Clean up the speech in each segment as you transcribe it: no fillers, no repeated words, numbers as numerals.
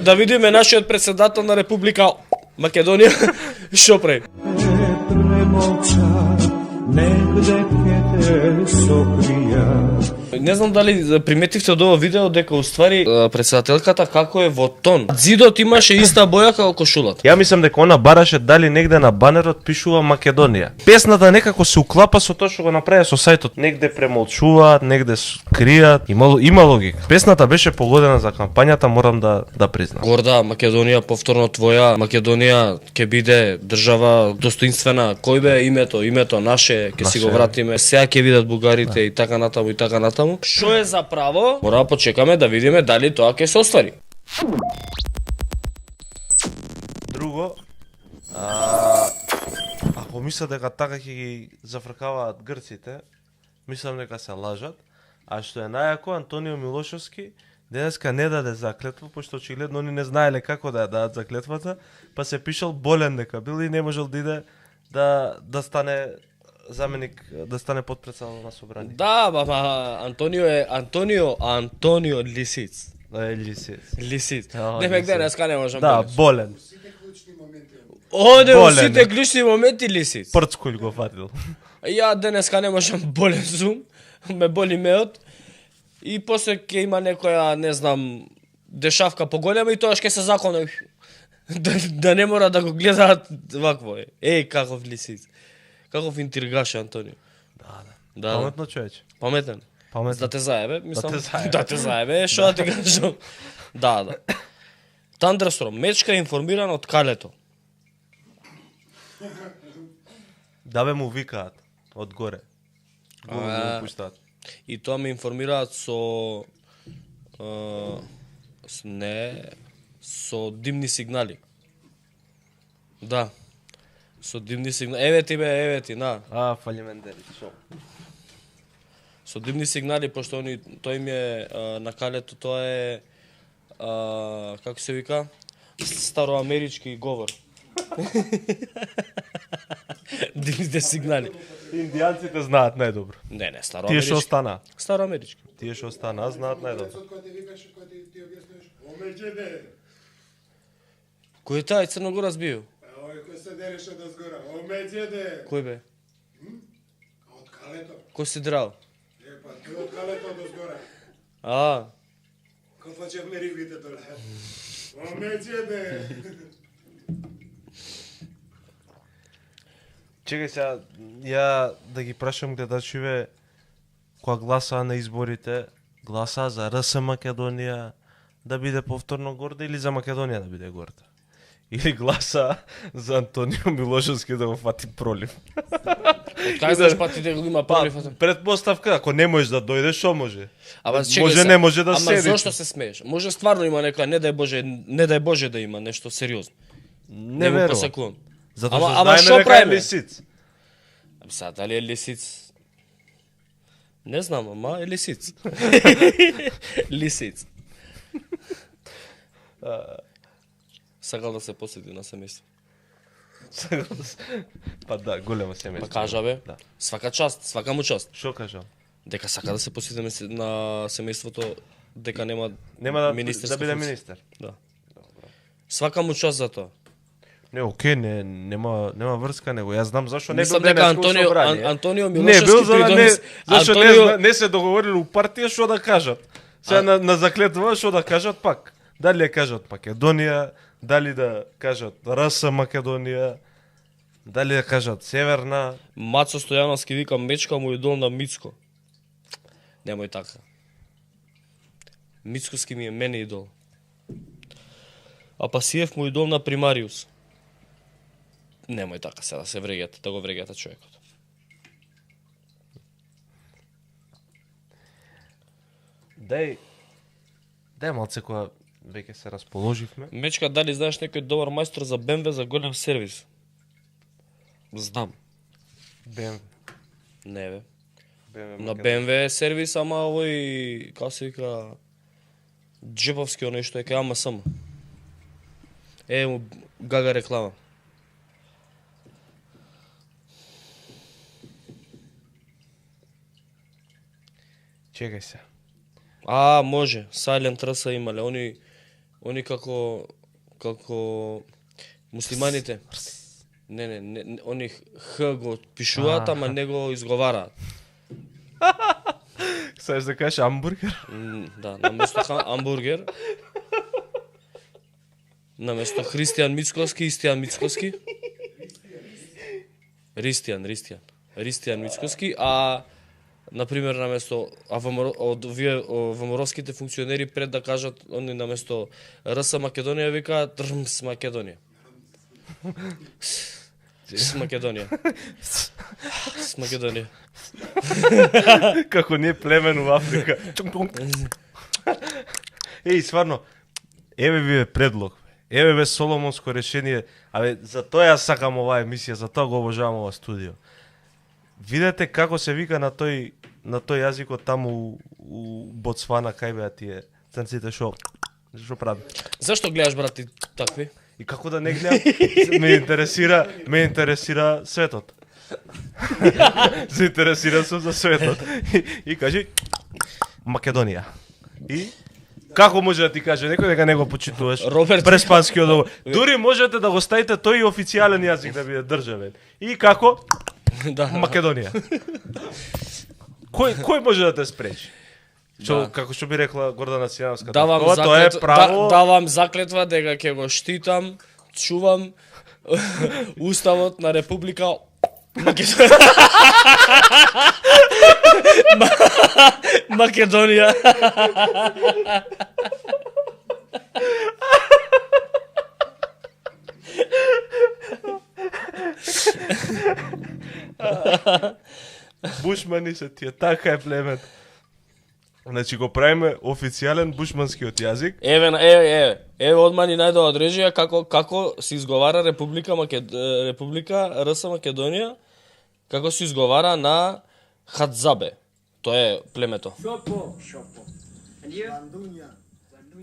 Да видиме нашиот председател на Република Македонија што прави. Не знам дали приметивте од ова видео дека уствари председателката како е во тон. Зидот имаше иста боја како кошулата. Ја мислам дека она бараше дали негде на банерот пишува Македонија. Песната некако се уклапа со тоа што го направи со сајтот. Негде премолчуваат, негде кријат. Има логика. Песната беше погодена за кампањата, морам да признам. Горда Македонија, повторно твоја. Македонија ќе биде држава достоинствена. Кој бе името наше, ќе си го вратиме. Сега ќе видат бугарите и така натаму и така натаму. Што е за право? Мора да почекаме да видиме дали тоа ќе се оствари. Друго, ако мислат дека така ќе ги зафркаваат грците, мислам дека се лажат. А што е најако, Антонио Милошевски денеска не даде заклетва, пошто очигледно они не знаеле како да ја дадат заклетвата, па се пишал болен дека бил и не можел да иде да стане заменик, да стане потпредседател на собрание. Да, Антонио Лисиц. Лисиц. Демек денеска не можам. Да, болен. Оде во сите клучни моменти Лисиц. Прцкулј го фатил. Ја денеска не можам, болен сум, ме боли меот. И после ќе има некоја, не знам, дешавка поголема и тоа ќе се закони. Да не мора да го гледаат вакво. Каков Лисиц. Каков интригаш Антонио. Да. Паметно човече. Паметен. Да те заебе, мислам. Да те заебе, што да ти кажам. Да. Тандрестром, мечка информиран од калето. Да бе му викаат од горе. Го пуштаат. И тоа ме информираат со димни сигнали. Да. Со димни сигнали. Еве ти, на. Фалимендери, шо? Со димни сигнали, пошто тој им е на калето, тоа е како се вика? Староамерички говор. Димните сигнали. Индијанците знаат најдобро. Не, староамерички. Тие што остана? Староамерички. Тие што остана, знаат најдобро. Кој е тај Црногорец бил? Овој кој се дереше до згора. Омеѓеде. Кој бе? Од калето. Кој се драл? Па тој од калето до згора. Кој фаќевме рибите доле. Омеѓеде. Чекај сега, ја да ги прашам гледачиве кога гласаа на изборите, гласаа за РС Македонија да биде повторно горда или за Македонија да биде горда? Или гласа за Антонио Милошевски да го фати пролив? Кај знаеш пати да го има пролив? Предпоставка, ако не можеш да дојдеш, шо може? Чекай, може, не може да седиш. Ама зошто се смееш? Може стварно има некоја, не дај Боже да има нешто сериозно. Не верувам. Затоа што ама знаеме дека е лисиц. Сега дали е лисиц? Не знам, ама е лисиц. Лисиц. Сакал да се посети на семејство. Па да, големо семејство. Па кажа бе, свака част, свака му част. Шо кажа? Дека сака да се посети на семејството, дека нема да биде министер. Да. Свака му част за тоа. Не, окей, нема врска него. Јас знам зашо не бил денеска Антонио Милошевски придонес. Зашо не се договориле у партија што да кажат. Сега на заклетва што да кажат пак. Дали ја кажат Македонија, дали да кажат РС Македонија, дали да кажат Северна. Мацо Стојановски вика мечка му идол на Мицко. Немој така. Мицковски ми е мене идол. А Пасиев му идол на Примариус. Немој така сега да се вреѓате, да го вреѓате човекот. Дај малце која веќе се расположивме. Мечка, дали знаеш некој добар мајстор за БМВ за голем сервис? Знам. БМВ. Не бе. На БМВ е сервис, ама овој, како се вика, джеповски оној што е кај АМСМ. Му гага реклама. Чекај се. Може. Silent RS имале. Они како муслиманите. Не, они х го пишуваат, ама не го изговараат. Саеш да кажеш амбургер? Да, наместо амбургер. Наместо Христијан Мицкоски, Истијан Мицкоски. Ристијан Мицкоски, а например наместо ВМРО-ските функционери пред да кажат они наместо РС Македонија викаат РМС Македонија. С Македонија. С Македонија. Како не племен у Африка. Еј, стварно, еве ви е предлог. Еве бе соломонско решение. Абе, за тоа ја сакам оваа емисија, за тоа го обожавам ова студио. Видете како се вика на тој јазикот таму у Ботсвана, кај беа тие црнците што прави. Зашто гледаш брати такви? И како да не гледам, ме интересира светот. Заинтересиран сум за светот. И кажи Македонија. И како може да ти каже некој дека не го почитуваш преспанскиот договор? Дури можете да го ставите тој официјален јазик да биде државен. И како Македонија. Кој може да те спречи? Како што би рекла Гордана Сијановска, тоа е право. Давам заклетва дека ќе го штитам, чувам уставот на Република Македонија. Бушмани се тие, така е племен. Значи го правиме официјален бушманскиот јазик. Еве одма ни најдоа одрежија како се изговара Република РС Македонија, како се изговара на Хадзабе. Тоа е племето. Шопо. Bandunja.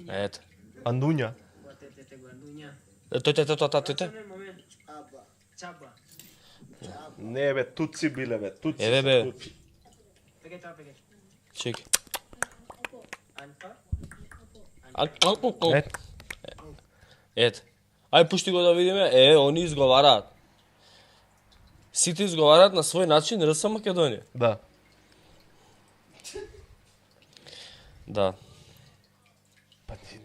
Ето. Андуња. Тој. Чаба. Не бе, туци биле бе, туци. Еве бе. Чек. Ето. Ај пушти го да видиме. Они изговараат. Сите изговараат на свој начин РС Македонија. Да. Да. Па ти...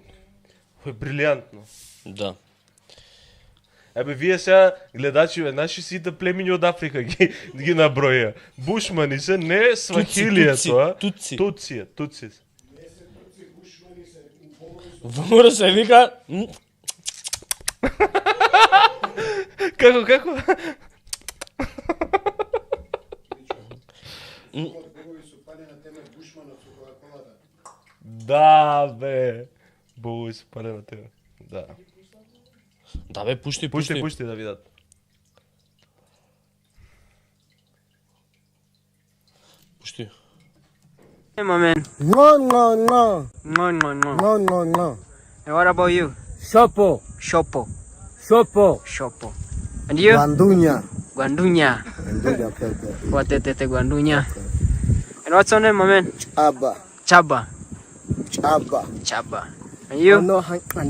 Тоа е брилијантно. Да. Ебе, вие сега, гледачи, наши сите племиња од Африка ги наброја. Бушмани се, не свахилија тоа. Туци. Туци. ВМРО се вика... Како? Богови су пали на теме Бушманот со Кока-колата. Да, бе. Богови се пале на тебе. Да. Да бе, пушти. Пушти да видат. Пушти. My man. No. No. And what about you? Shopo. Shopo. And you? Bandunja. Guandunya. Pepe. What Guandunya? And what's your name, my man? Chaba. Chaba. And you? No, Hanka.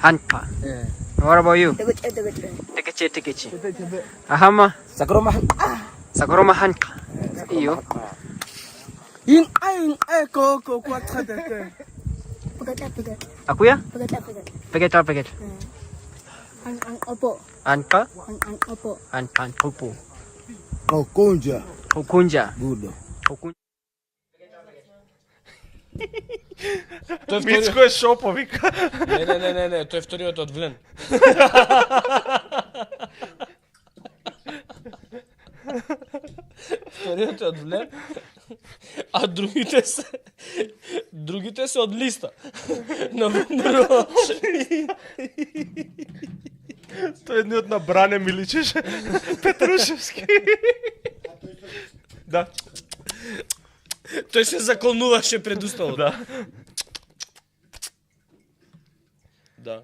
Hanpa. Yeah. And what about you? Tekeche. Ahama. Sakuroma Hanka. You? In ay ko trade. Akuya? Peget. Ang opo. Anka? Ang opo. An pupu. Okunja. Okunja. Good. Мицко е шопо, вика. Не, тој е вториот од Влен. Вториот е од Влен, а другите се од листа. На ВМРО. Тој едниот на Бране ми личеше. Петрушевски. Да. Тој се заколнуваше пред уставот. Да.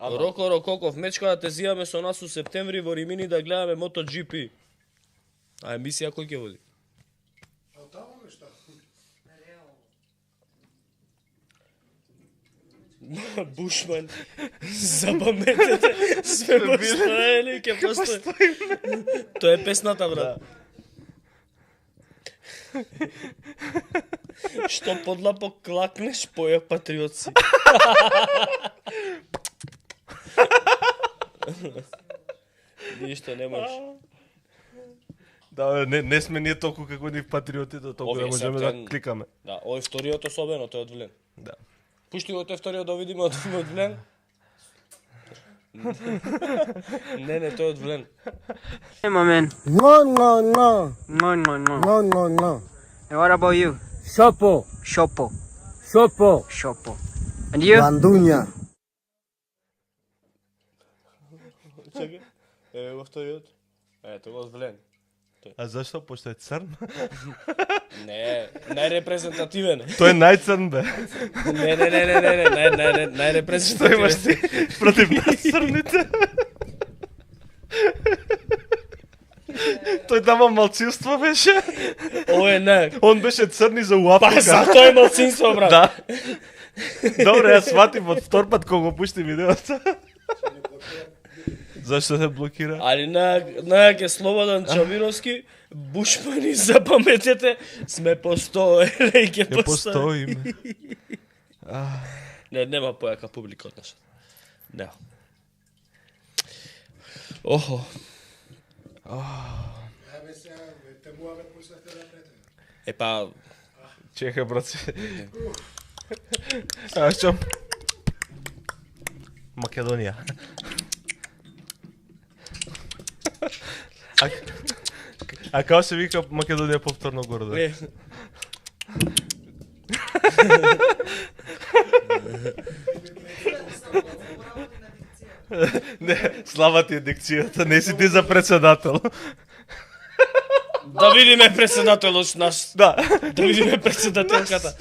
Роко Рококов, мечка да те зиваме со нас у септември во Римини да гледаме MotoGP. А емисија кој ќе води? Бушман, запаметете, сме постоели, ќе постои. Тоа е песната, брат. Што подлапо клакнеш, појак патриот си. Ништо не можеш. Да, не сме ние толку како ни патриоти, да толку Овие да можеме сега да кликаме. Да, овој вториот особено, тој од Влен. Да. Пушти го тој вториот да видиме од Влен. Не, тој од Влен. Hey, my man. No, no, no. No, no, no. No, no, no. And what about you? Sopo. Shopo. Sopo. Shopo. And you? Bandunya. Чекај. Во вториот. Тоа од Влен. А зашто? Пошто е црн? Не, најрепрезентативен. Тој е најцрн, бе. Не, Што најрепрезентативен. имаш ти против нас црните? Тој тама малцинство беше. Ово е не. Он беше црни за Па уапка. затоа е малцинство, брат. Да. Добре, ја сватив од втор пат кога го пушти видеото. Зашто се блокира? Али најаке Слободан Чавировски, Бушмани, запаметете, сме постоеле и ќе Ја постоиме. постоиме. Не, нема појака публика од наша. Нема. Охо. Абе сега, те муаве пуснахте да прете. Епа, Чекај, брат. А што? Македонија. А како се вика Македонија повторно гордо? не. Не, слава ти е дикцијата, не си ти за председател. Да видиме председателот наш. Да. Да видиме председателката.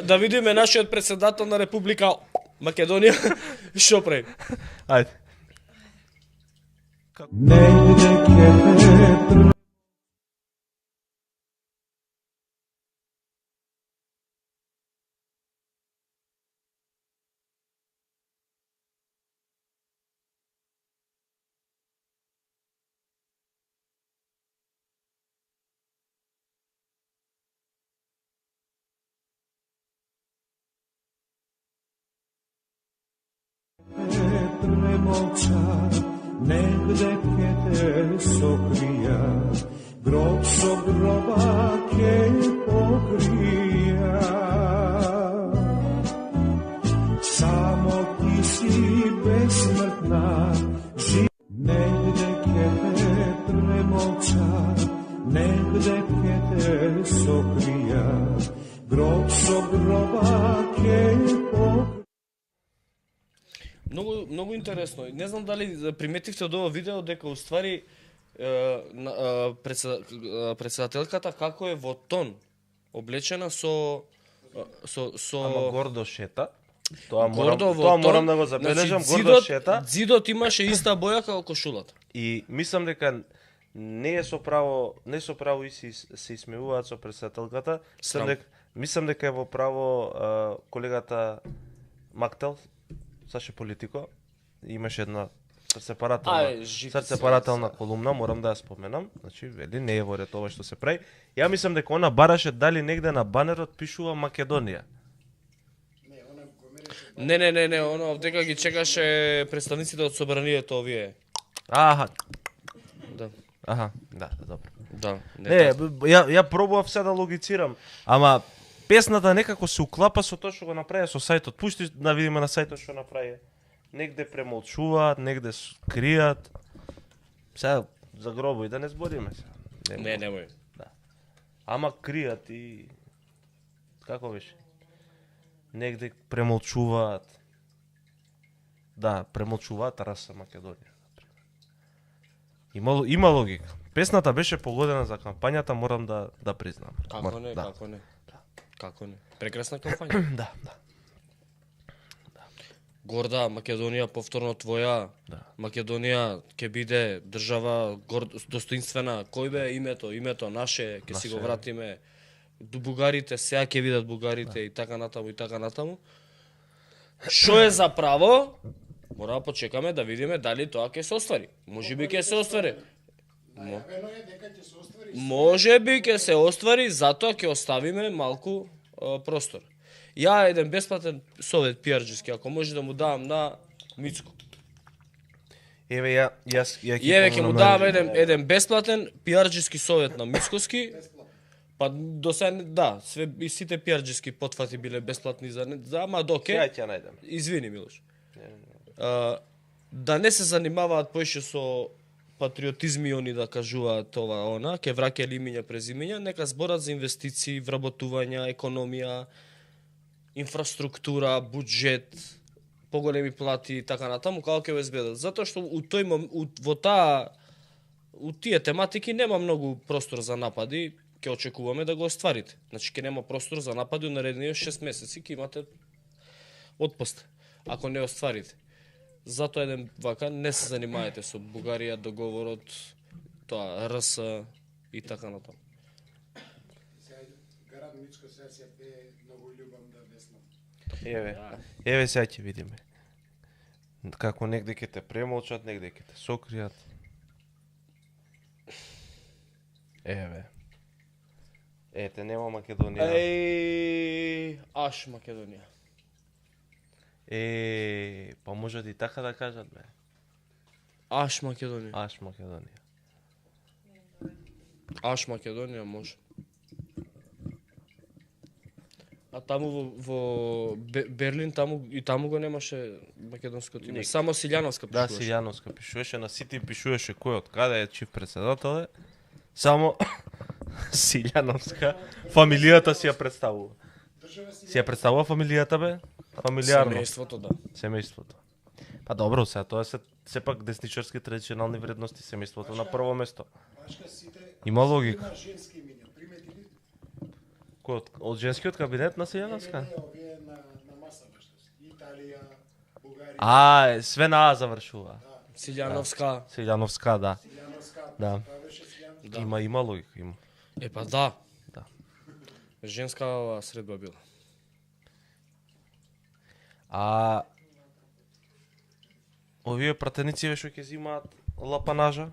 Да видиме нашиот председател на Република Македонија. Што прави? Ајде. Premolča, negde ke te sokrija, grob so groba ke pokrija. Samo ti si besmrtna, negde ke te premolča, negde ke te sokrija, grob so groba ke pokrija. Многу интересно. Не знам дали приметивте од ова видео дека уствари председателката како е во тон облечена со Ама гордо шета. Тоа гордо во тоа тон. морам да го забележам, Значи, гордо шета. Зидот имаше иста боја како кошулата. И мислам дека не е со право и се исмеуваат со председателката. Мислам дека е во право колегата Мактел, Саше Политико, имаше една сепарателна колумна, морам да ја споменам. Значи, вели, не е во ред ова што се прави. Ја мислам дека она бараше дали негде на банерот пишува Македонија. Не, оно дека ги чекаше представниците од собранието овие. Аха, да, добро. Да, Не, ја пробував се да логицирам, ама песната некако се уклапа со тоа што го направи со сајтот. Пушти да видиме на сајтот што направи. Негде премолчуваат, негде кријат. Сега за гробови да не збориме се. Немој. Да. Ама кријат и како беше? Негде премолчуваат. Да, премолчуваат раса Македонија. Има логика. Песната беше погодена за кампањата, морам да признам. Како не, да. како не. Како не. Прекрасна кампања. Да. Горда Македонија повторно твоја. Да. Македонија ќе биде држава достоинствена. Кој бе името наше, ќе си го вратиме. Бугарите сега ќе видат бугарите и така натаму. Што е за право, мора да почекаме да видиме дали тоа ќе се оствари. Можеби ќе се оствари. Најавено е дека ќе се оствари. Можеби ќе се оствари, затоа ќе оставиме малку простор. Ја еден бесплатен совет пиарџиски, ако може да му давам на Мицко. Еве јас Еве ќе му давам еден бесплатен пиарџиски совет на Мицковски. Па до сега да, све и сите пиарџиски потфати биле бесплатни за ама доке. Ја ќе најдем. Извини, Милош. Да не се занимаваат поише со патриотизми они да кажуваат ова она, ќе враќали имиња през имиња, нека зборат за инвестиции, вработувања, економија, инфраструктура, буџет, поголеми плати и така натаму, како ќе обезбедат. Затоа што во тие тематики нема многу простор за напади, ќе очекуваме да го остварите. Значи ќе нема простор за напади на наредниот 6 месеци, ќе имате отпуст ако не остварите. Затоа еден вака не се занимаете со Бугарија, договорот, тоа РС и така натаму. Гарам Мичко сега се пее многу љубам да веслам. Еве сега ќе видиме. Како негде ќе те премолчат, негде ќе те сокријат. Еве. Ете, нема Македонија. Аш Македонија. Па можат и така да кажат, бе. Аш Македонија. Аш Македонија. Аш Македонија може. А таму во Берлин таму го немаше македонското име. Само Силјановска Да, пишуваше. Силјановска пишуваше, на сите пишуваше кој од каде е чиф председател е. Само Силјановска фамилијата си ја представува. Си ја представува фамилијата, бе? Фамилиарно. Семејството, да. Семејството. Па добро, сега тоа се сепак десничарски традиционални вредности, семејството на прво место. Башка сите Има логика. има женски имиња. Примети ли? Кој од женскиот кабинет на Силјановска? Не, овие на маса башка. Италија, Бугарија, Све на А завршува. Силјановска. Силјановска, да. Силјановска. Да. Тоа беше Силјановска. Има логика, има. Па да. Да. Женска средба била. Овие пратеници што ќе зимаат лапанажа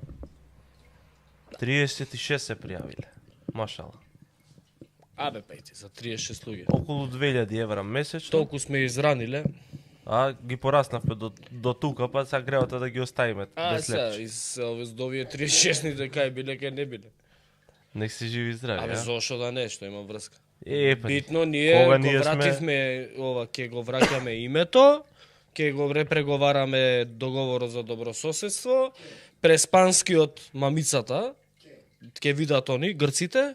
36 се пријавиле. Машала. Абе пејте, за 36 луѓе. Околу 2000 евра месечно. Толку сме израниле. А ги пораснавме до тука, па сега гревата да ги оставиме без Сега, лепче. из овие 36-ните кај биле, кај не биле. Нек се живи и здрави, Абе, а? зошто да не, што има врска. Па, Битно ние кога го ние сме- вративме, ќе го враќаме името, ќе го репреговараме договорот за добрососедство, преспанскиот мамицата, ќе видат они, грците,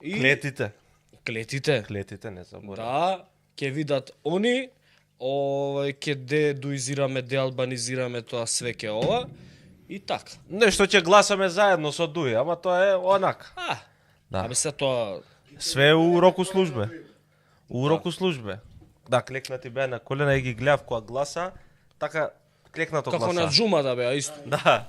и Клетите. клетите, не заборав. да, ќе видат они, ќе дедуизираме, деалбанизираме тоа све ке ова, и така. Нешто ќе гласаме заедно со Дуј, ама тоа е онака. Да. Абе се тоа, Све у року службе. У року службе. Да, клекнати беа на колена и ги гледав која гласа, така клекнато гласа. како на джума да беа исто. Да.